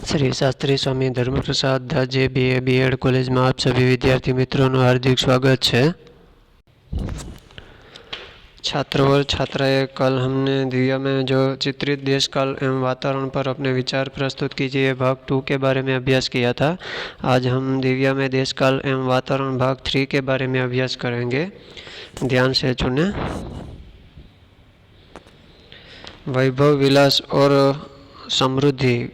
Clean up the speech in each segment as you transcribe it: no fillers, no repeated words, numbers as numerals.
श्री शास्त्री स्वामी धर्मप्रसाद दास BA BEd college में आप सभी विद्यार्थी मित्रों का हार्दिक स्वागत है। छात्रों और छात्राएं, कल हमने दिव्या में जो चित्रित देश काल एवं वातावरण पर अपने विचार प्रस्तुत कीजिए भाग 2 के बारे में अभ्यास किया था। आज हम दिव्या में देश काल एवं वातावरण भाग 3 के बारे में अभ्यास करेंगे। ध्यान से सुने। वैभव, विलास और समृद्धि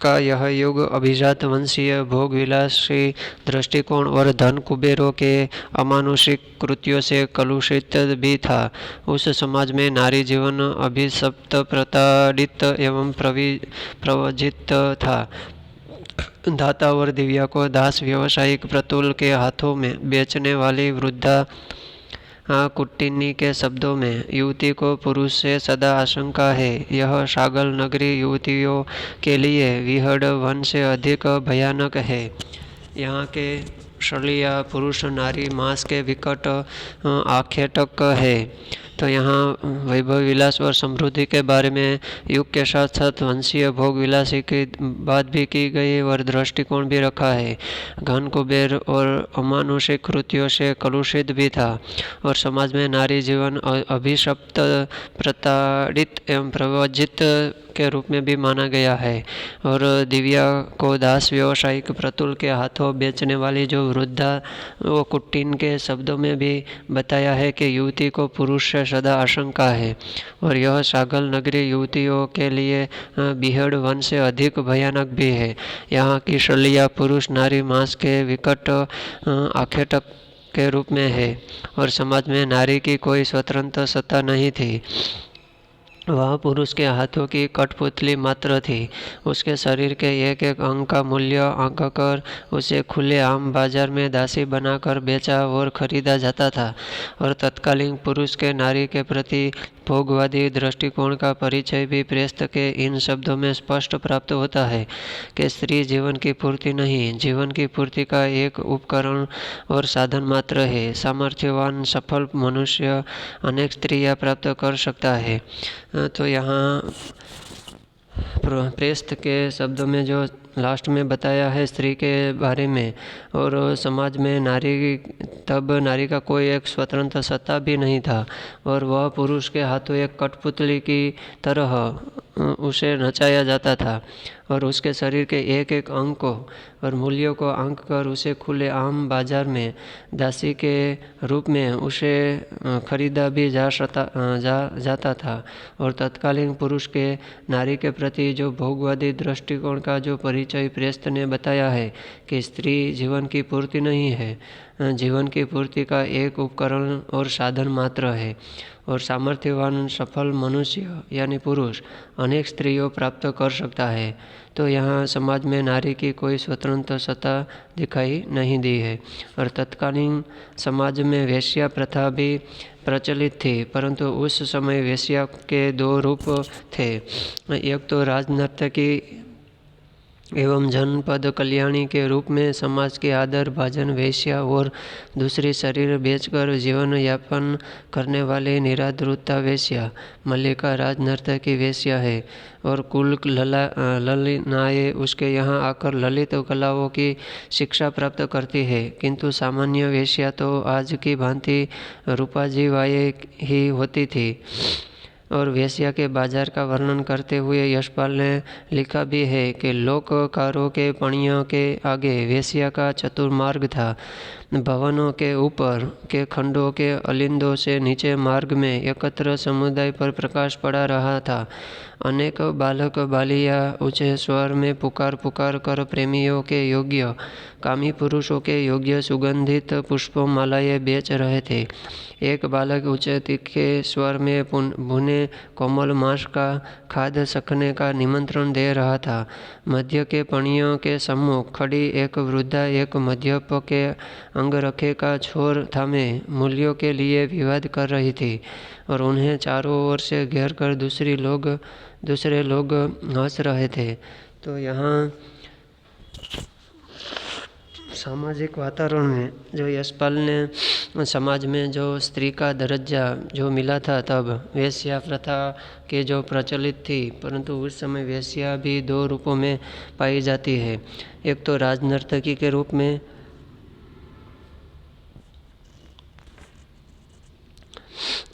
का यह युग अभिजात वंशीय भोग विलासी दृष्टिकोण और धन कुबेरों के अमानुषिक कृत्यों से कलुषित भी था। उस समाज में नारी जीवन अभिशप्त, प्रताड़ित एवं प्रवजित था। दाता और दिव्या को दास व्यवसायिक प्रतुल के हाथों में बेचने वाली वृद्धा कुट्टिनी के शब्दों में, युवती को पुरुष से सदा आशंका है। यह शागल नगरी युवतियों के लिए विहड़ वन से अधिक भयानक है। यहाँ के शलिया पुरुष नारी मांस के विकट आखेटक है। तो यहाँ वैभव, विलास और समृद्धि के बारे में युग के साथ साथ वंशीय भोग विलासी की बात भी की गई और दृष्टिकोण भी रखा है। घन कुबेर और अमानुषिक कृत्यों से कलुषित भी था और समाज में नारी जीवन अभिशप्त, प्रताड़ित एवं प्रवजित के रूप में भी माना गया है। और दिव्या को दास व्यवसायिक प्रतुल के हाथों बेचने वाली जो वृद्धा वो कुट्टिन के शब्दों में भी बताया है कि युवती को पुरुष से सदा आशंका है और यह शागल नगरी युवतियों के लिए बिहड़ वन से अधिक भयानक भी है। यहाँ की शलिया पुरुष नारी मांस के विकट आखेटक के रूप में है और समाज में नारी की कोई स्वतंत्र सत्ता नहीं थी। वह पुरुष के हाथों की कठपुतली मात्र थी। उसके शरीर के एक एक अंग का मूल्य आंककर उसे खुले आम बाजार में दासी बनाकर बेचा और खरीदा जाता था। और तत्कालीन पुरुष के नारी के प्रति भोगवादी दृष्टिकोण का परिचय भी प्रेस्त के इन शब्दों में स्पष्ट प्राप्त होता है कि स्त्री जीवन की पूर्ति नहीं, जीवन की पूर्ति का एक उपकरण और साधन मात्र है। सामर्थ्यवान सफल मनुष्य अनेक स्त्रियां प्राप्त कर सकता है। तो यहाँ प्रेस्त के शब्दों में जो लास्ट में बताया है स्त्री के बारे में, और समाज में नारी का कोई एक स्वतंत्र सत्ता भी नहीं था और वह पुरुष के हाथों एक कठपुतली की तरह उसे नचाया जाता था और उसके शरीर के एक एक अंग को और मूल्यों को आंक कर उसे खुले आम बाजार में दासी के रूप में उसे खरीदा भी जाता था। और तत्कालीन पुरुष के नारी के प्रति जो भोगवादी दृष्टिकोण का जो परिचय प्रेस्त ने बताया है कि स्त्री जीवन की पूर्ति नहीं है, जीवन की पूर्ति का एक उपकरण और साधन मात्र है और सामर्थ्यवान सफल मनुष्य यानी पुरुष अनेक स्त्रियों प्राप्त कर सकता है। तो यहाँ समाज में नारी की कोई स्वतंत्र सत्ता दिखाई नहीं दी है। और तत्कालीन समाज में वेश्या प्रथा भी प्रचलित थी, परंतु उस समय वेश्या के दो रूप थे। एक तो राजनर्तकी एवं जनपद कल्याणी के रूप में समाज के आदर भाजन वेश्या और दूसरी शरीर बेचकर जीवन यापन करने वाली निराधुरता वेश्या मल्लिका राजनर्तकी वेश्या है और कुल ललिनाएँ उसके यहाँ आकर ललित कलाओं की शिक्षा प्राप्त करती है। किंतु सामान्य वेश्या तो आज की भांति रूपाजीवाएँ ही होती थी। और वेश्या के बाजार का वर्णन करते हुए यशपाल ने लिखा भी है कि लोककारों के पणियों के आगे वेश्या का चतुर्मार्ग था। भवनों के ऊपर के खंडों के अलिंदों से नीचे मार्ग में एकत्र समुदाय पर प्रकाश पड़ा रहा था। अनेक बालक बालिया ऊंचे स्वर में पुकार पुकार कर प्रेमियों के योग्य, कामी पुरुषों के योग्य सुगंधित पुष्पों मालाएँ बेच रहे थे। एक बालक ऊंचे तीखे स्वर में भुने कोमल मांस का खाद्य चखने का निमंत्रण दे रहा था। मध्य के पणियों के सम्मुख खड़ी एक वृद्धा एक मध्यप के अंगरखे का छोर थामे मूल्यों के लिए विवाद कर रही थी और उन्हें चारों ओर से घेर कर दूसरे लोग हंस रहे थे। तो यहाँ सामाजिक वातावरण में जो यशपाल ने समाज में जो स्त्री का दर्जा जो मिला था तब वेश्या प्रथा के जो प्रचलित थी, परंतु उस समय वेश्या भी दो रूपों में पाई जाती है। एक तो राजनर्तकी के रूप में,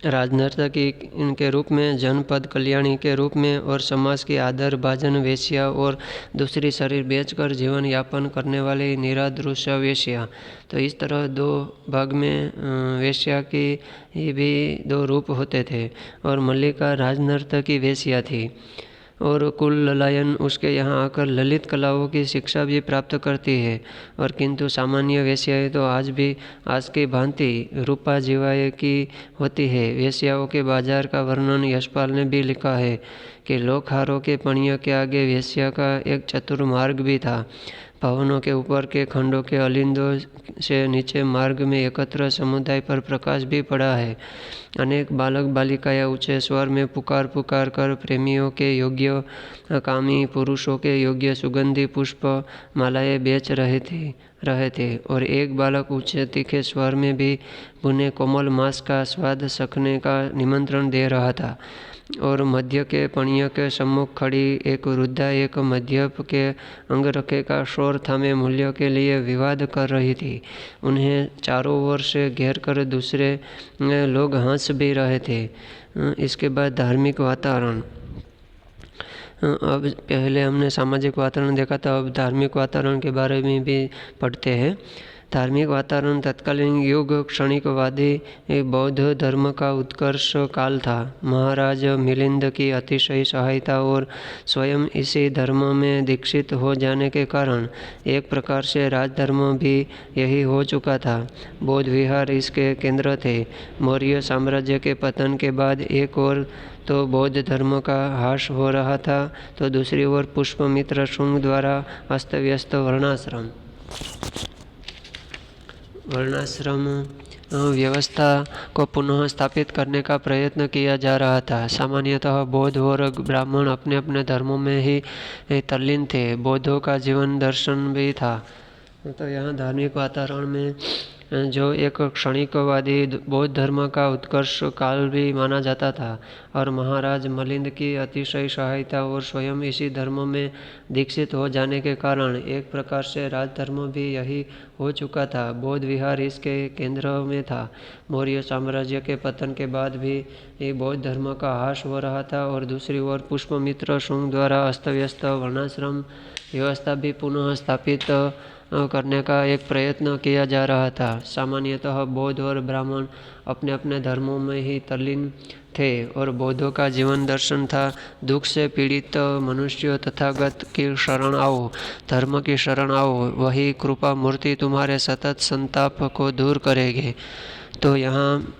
राजनर्तकी के रूप में, जनपद कल्याणी के रूप में और समाज की आदर भाजन वेश्या और दूसरी शरीर बेचकर जीवन यापन करने वाली निरादृश वेश्या। तो इस तरह दो भाग में वेश्या की भी दो रूप होते थे। और मल्लिका राजनर्तकी वेश्या थी और कुल ललायन उसके यहाँ आकर ललित कलाओं की शिक्षा भी प्राप्त करती है। और किंतु सामान्य वेश्याएँ तो आज भी आज की भांति रूपा जीवाए की होती है। वेश्याओं के बाजार का वर्णन यशपाल ने भी लिखा है कि लोकहारों के पणियों के आगे वेश्या का एक चतुर्मार्ग भी था। भवनों के ऊपर के खंडों के अलिंदों से नीचे मार्ग में एकत्र समुदाय पर प्रकाश भी पड़ा है। अनेक बालक बालिकाएं ऊंचे स्वर में पुकार पुकार कर प्रेमियों के योग्य कामी पुरुषों के योग्य सुगंधी पुष्प मालाएं बेच रहे थे और एक बालक ऊंचे तीखे स्वर में भी भुने कोमल मांस का स्वाद चखने का निमंत्रण दे रहा था। और मध्य के पणियों के सम्मुख खड़ी एक वृद्धा एक मध्यप के अंगरखे का शोर थामे मूल्यों के लिए विवाद कर रही थी। उन्हें चारों ओर से घेर कर दूसरे लोग हंस भी रहे थे। इसके बाद धार्मिक वातावरण। अब पहले हमने सामाजिक वातावरण देखा था, अब धार्मिक वातावरण के बारे में भी पढ़ते हैं। धार्मिक वातावरण तत्कालीन युग क्षणिकवादी बौद्ध धर्म का उत्कर्ष काल था। महाराज मिलिंद की अतिशय सहायता और स्वयं इसी धर्म में दीक्षित हो जाने के कारण एक प्रकार से राजधर्म भी यही हो चुका था। बौद्ध विहार इसके केंद्र थे। मौर्य साम्राज्य के पतन के बाद एक और तो बौद्ध धर्म का ह्रास हो रहा था, तो दूसरी ओर पुष्पमित्र शुंग द्वारा अस्त व्यस्त वर्णाश्रम व्यवस्था को पुनः स्थापित करने का प्रयत्न किया जा रहा था। सामान्यतः बौद्ध और ब्राह्मण अपने अपने धर्मों में ही तल्लीन थे। बौद्धों का जीवन दर्शन भी था। तो यहाँ धार्मिक वातावरण में जो एक क्षणिकवादी बौद्ध धर्म का उत्कर्ष काल भी माना जाता था और महाराज मिलिंद की अतिशय सहायता और स्वयं इसी धर्म में दीक्षित हो जाने के कारण एक प्रकार से राजधर्म भी यही हो चुका था। बौद्ध विहार इसके केंद्र में था। मौर्य साम्राज्य के पतन के बाद भी बौद्ध धर्म का ह्रास हो रहा था और दूसरी ओर पुष्पमित्र शुंग द्वारा अस्त व्यस्त वर्णाश्रम व्यवस्था भी पुनः स्थापित करने का एक प्रयत्न किया जा रहा था। सामान्यतः बौद्ध और ब्राह्मण अपने अपने धर्मों में ही तल्लीन थे और बौद्धों का जीवन दर्शन था, दुख से पीड़ित मनुष्य तथागत की शरण आओ, धर्म की शरण आओ, वही कृपा मूर्ति तुम्हारे सतत संताप को दूर करेगी। तो यहाँ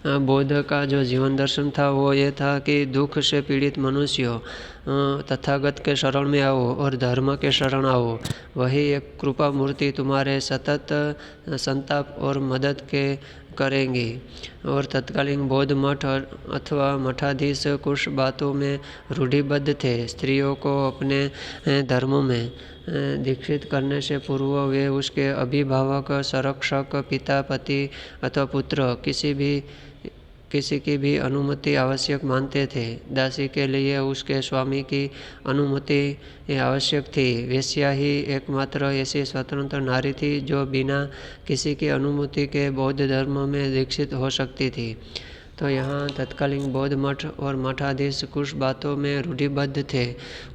बौद्ध का जो जीवन दर्शन था वो ये था कि दुख से पीड़ित मनुष्य तथागत के शरण में आओ और धर्म के शरण आओ, वही एक कृपा मूर्ति तुम्हारे सतत संताप और मदद के करेंगी। और तत्कालीन बौद्ध मठ अथवा मठाधीश कुछ बातों में रूढ़िबद्ध थे। स्त्रियों को अपने धर्म में दीक्षित करने से पूर्व वे उसके अभिभावक, संरक्षक, पिता, पति अथवा पुत्र किसी की भी अनुमति आवश्यक मानते थे। दासी के लिए उसके स्वामी की अनुमति आवश्यक थी। वेश्या ही एकमात्र ऐसी स्वतंत्र नारी थी जो बिना किसी की अनुमति के बौद्ध धर्म में दीक्षित हो सकती थी। तो यहाँ तत्कालीन बौद्ध मठ और मठाधीश कुछ बातों में रूढ़िबद्ध थे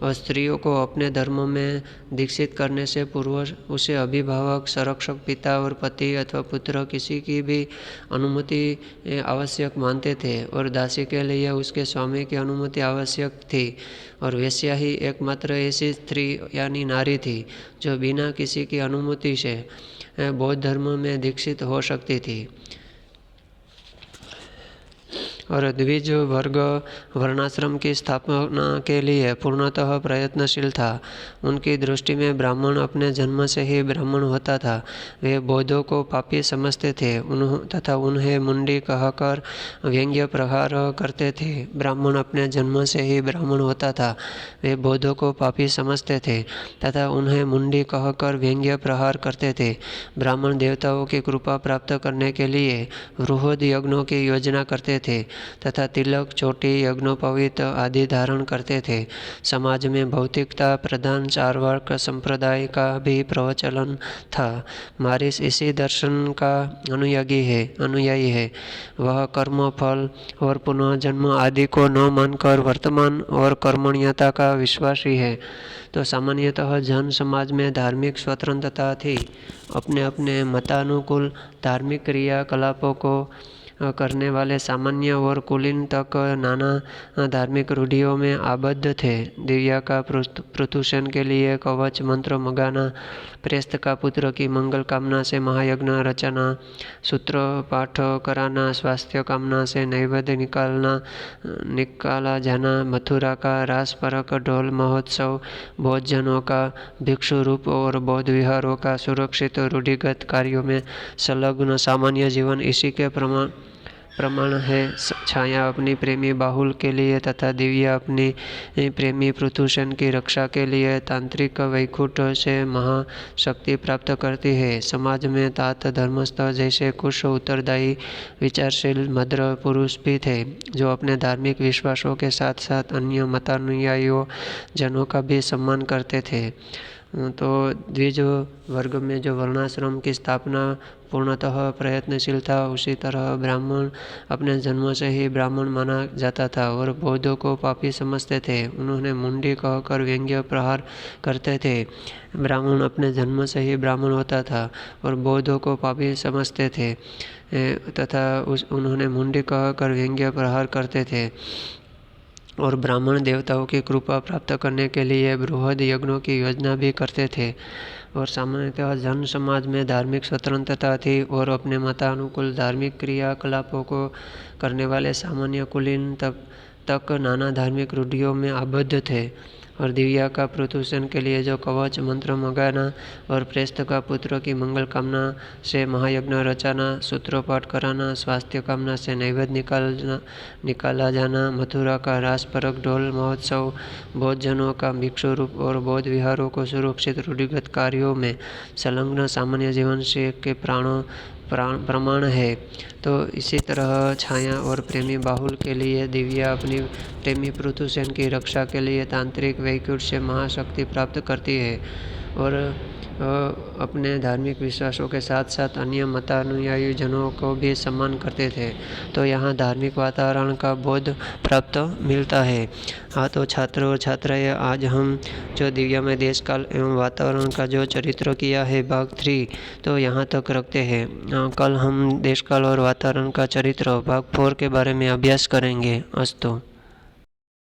और स्त्रियों को अपने धर्म में दीक्षित करने से पूर्व उसे अभिभावक, संरक्षक, पिता और पति अथवा पुत्र किसी की भी अनुमति आवश्यक मानते थे और दासी के लिए उसके स्वामी की अनुमति आवश्यक थी। और वेश्या ही एकमात्र ऐसी स्त्री यानी नारी थी जो बिना किसी की अनुमति से बौद्ध धर्म में दीक्षित हो सकती थी। और द्विज वर्ग वर्णाश्रम की स्थापना के लिए पूर्णतः प्रयत्नशील था। उनकी दृष्टि में ब्राह्मण अपने जन्म से ही ब्राह्मण होता था। वे बौद्धों को पापी समझते थे तथा उन्हें मुंडी कहकर व्यंग्य प्रहार करते थे। ब्राह्मण अपने जन्म से ही ब्राह्मण होता था। वे बौद्धों को पापी समझते थे तथा उन्हें मुंडी कहकर व्यंग्य प्रहार करते थे। ब्राह्मण देवताओं की कृपा प्राप्त करने के लिए बृहद यज्ञों की योजना करते थे तथा तिलक, चोटी, यज्ञोपवीत आदि धारण करते थे। समाज में भौतिकता प्रधान चार्वाक संप्रदाय का भी प्रचलन था। मारिस इसी दर्शन का अनुयायी है। वह कर्म, फल और पुनः जन्म आदि को न मानकर वर्तमान और कर्मण्यता का विश्वासी है। तो सामान्यतः जैन समाज में धार्मिक स्वतंत्रता थी। अपने अपने मतानुकूल धार्मिक क्रियाकलापों को करने वाले सामान्य और कुलीन तक नाना धार्मिक रूढ़ियों में आबद्ध थे। दिव्या का प्रत्युषण के लिए कवच मंत्र मंगाना, प्रेस्त का पुत्र की मंगल कामना से महायज्ञ रचना, सूत्र पाठ कराना, स्वास्थ्य कामना से नैवेद्य निकाला जाना, मथुरा का रास परक ढोल महोत्सव, बौद्ध जनों का भिक्षु रूप और बौद्ध विहारों का सुरक्षित रूढ़िगत कार्यों में संलग्न सामान्य जीवन इसी के प्रमाण है। छाया अपनी प्रेमी बाहुल के लिए तथा दिव्या अपनी प्रेमी प्रत्युषण की रक्षा के लिए तांत्रिक वैकुंठ से महाशक्ति प्राप्त करती है। समाज में तात धर्मस्थ जैसे कुछ उत्तरदायी विचारशील मद्र पुरुष भी थे जो अपने धार्मिक विश्वासों के साथ साथ अन्य मतानुयायियों जनों का भी सम्मान करते थे। तो द्विज वर्ग में जो वर्णाश्रम की स्थापना पूर्णतः प्रयत्नशील था, उसी तरह ब्राह्मण अपने जन्म से ही ब्राह्मण माना जाता था और बौद्धों को पापी समझते थे। उन्होंने मुंडी कहकर व्यंग्य प्रहार करते थे। ब्राह्मण अपने जन्म से ही ब्राह्मण होता था और बौद्धों को पापी समझते थे तथा उन्होंने मुंडी कहकर व्यंग्य प्रहार करते थे और ब्राह्मण देवताओं की कृपा प्राप्त करने के लिए बृहद यज्ञों की योजना भी करते थे। और सामान्यतः जैन समाज में धार्मिक स्वतंत्रता थी और अपने मतानुकूल धार्मिक क्रियाकलापों को करने वाले सामान्य कुलीन तक नाना धार्मिक रूढ़ियों में आबद्ध थे। और दिव्या का प्रत्युषण के लिए जो कवच मंत्र मंगाना और प्रेस्त का पुत्र की मंगल कामना से महायज्ञ रचाना, सूत्रोपाठ कराना, स्वास्थ्य कामना से नैवेद्य निकाला जाना, मथुरा का रास परक ढोल महोत्सव, बौद्ध जनों का भिक्षु रूप और बौद्ध विहारों को सुरक्षित रूढ़िगत कार्यों में संलग्न सामान्य जीवन से के प्रमाण है। तो इसी तरह छाया और प्रेमी बाहुल के लिए दिव्या अपनी प्रेमी प्रत्युषण की रक्षा के लिए तांत्रिक वैकुंठ से महाशक्ति प्राप्त करती है और अपने धार्मिक विश्वासों के साथ साथ अन्य मतानुयायी जनों को भी सम्मान करते थे। तो यहाँ धार्मिक वातावरण का बोध प्राप्त मिलता है। हाँ, तो छात्र और छात्राएं, आज हम जो दिव्या में देश काल एवं वातावरण का जो चरित्र किया है भाग 3, तो यहाँ तक रखते हैं। कल हम देश काल और वातावरण का चरित्र भाग 4 के बारे में अभ्यास करेंगे। अस्तु।